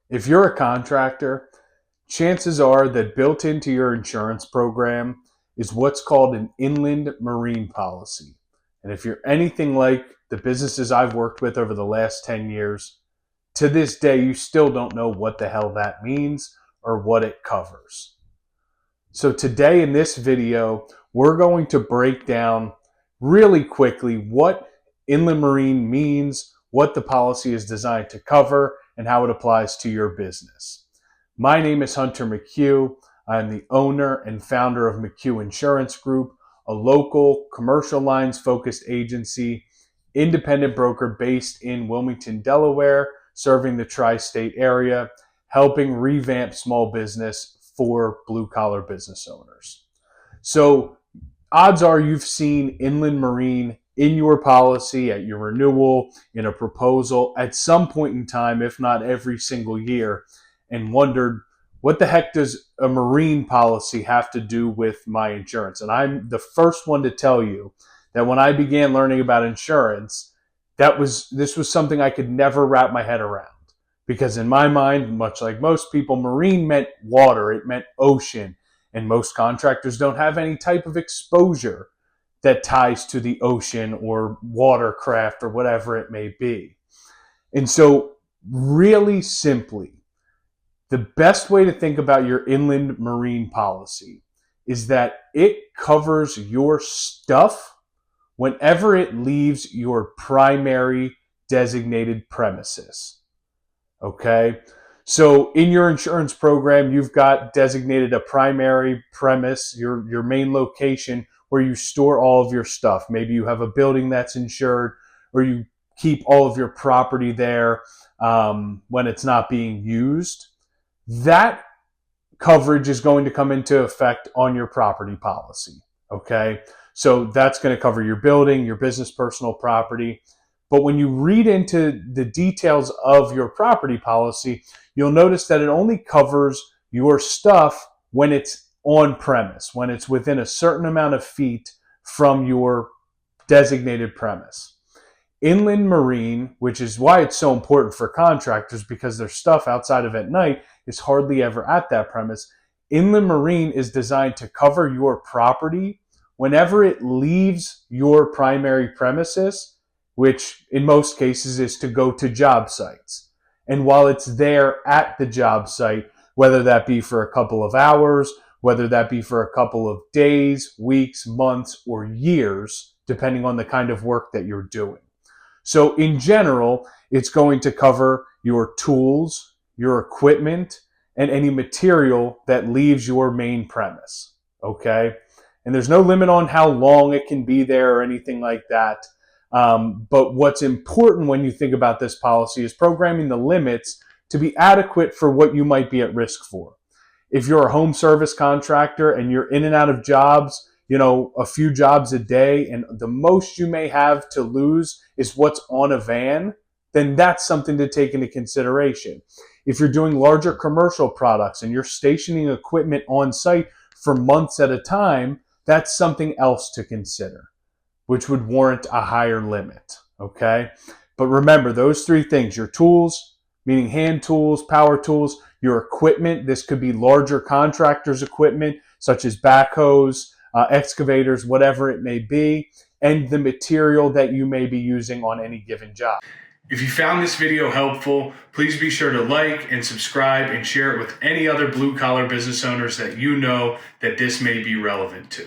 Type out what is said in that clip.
If you're a contractor, chances are that built into your insurance program is what's called an inland marine policy. And if you're anything like the businesses I've worked with over the last 10 years, to this day, you still don't know what the hell that means or what it covers. So today in this video, we're going to break down really quickly what inland marine means, what the policy is designed to cover, and how it applies to your business. My name is Hunter McHugh. I'm the owner and founder of McHugh Insurance Group, a local commercial lines focused agency, independent broker based in Wilmington, Delaware, serving the tri-state area, helping revamp small business for blue collar business owners. So odds are you've seen inland marine in your policy, at your renewal, in a proposal at some point in time, if not every single year, and wondered, what the heck does a marine policy have to do with my insurance? And I'm the first one to tell you that when I began learning about insurance, this was something I could never wrap my head around. Because in my mind, much like most people, marine meant water, it meant ocean, and most contractors don't have any type of exposure that ties to the ocean or watercraft or whatever it may be. And so, really simply, the best way to think about your inland marine policy is that it covers your stuff whenever it leaves your primary designated premises. Okay? So in your insurance program, you've got designated a primary premise, your main location where you store all of your stuff. Maybe you have a building that's insured, or you keep all of your property there when it's not being used. That coverage is going to come into effect on your property policy. Okay? So that's going to cover your building, your business, personal property. But when you read into the details of your property policy, you'll notice that it only covers your stuff when it's on premise, when it's within a certain amount of feet from your designated premise. Inland marine, which is why it's so important for contractors because their stuff outside of at night is hardly ever at that premise. Inland marine is designed to cover your property whenever it leaves your primary premises, which in most cases is to go to job sites. And while it's there at the job site, whether that be for a couple of hours, whether that be for a couple of days, weeks, months, or years, depending on the kind of work that you're doing. So in general, it's going to cover your tools, your equipment, and any material that leaves your main premise. Okay? And there's no limit on how long it can be there or anything like that. But what's important when you think about this policy is programming the limits to be adequate for what you might be at risk for. If you're a home service contractor and you're in and out of jobs, a few jobs a day, and the most you may have to lose is what's on a van, then that's something to take into consideration. If you're doing larger commercial products and you're stationing equipment on site for months at a time, that's something else to consider, which would warrant a higher limit, okay? But remember, those three things, your tools, meaning hand tools, power tools, your equipment, this could be larger contractors' equipment, such as backhoes, excavators, whatever it may be, and the material that you may be using on any given job. If you found this video helpful, please be sure to like and subscribe and share it with any other blue collar business owners that you know that this may be relevant to.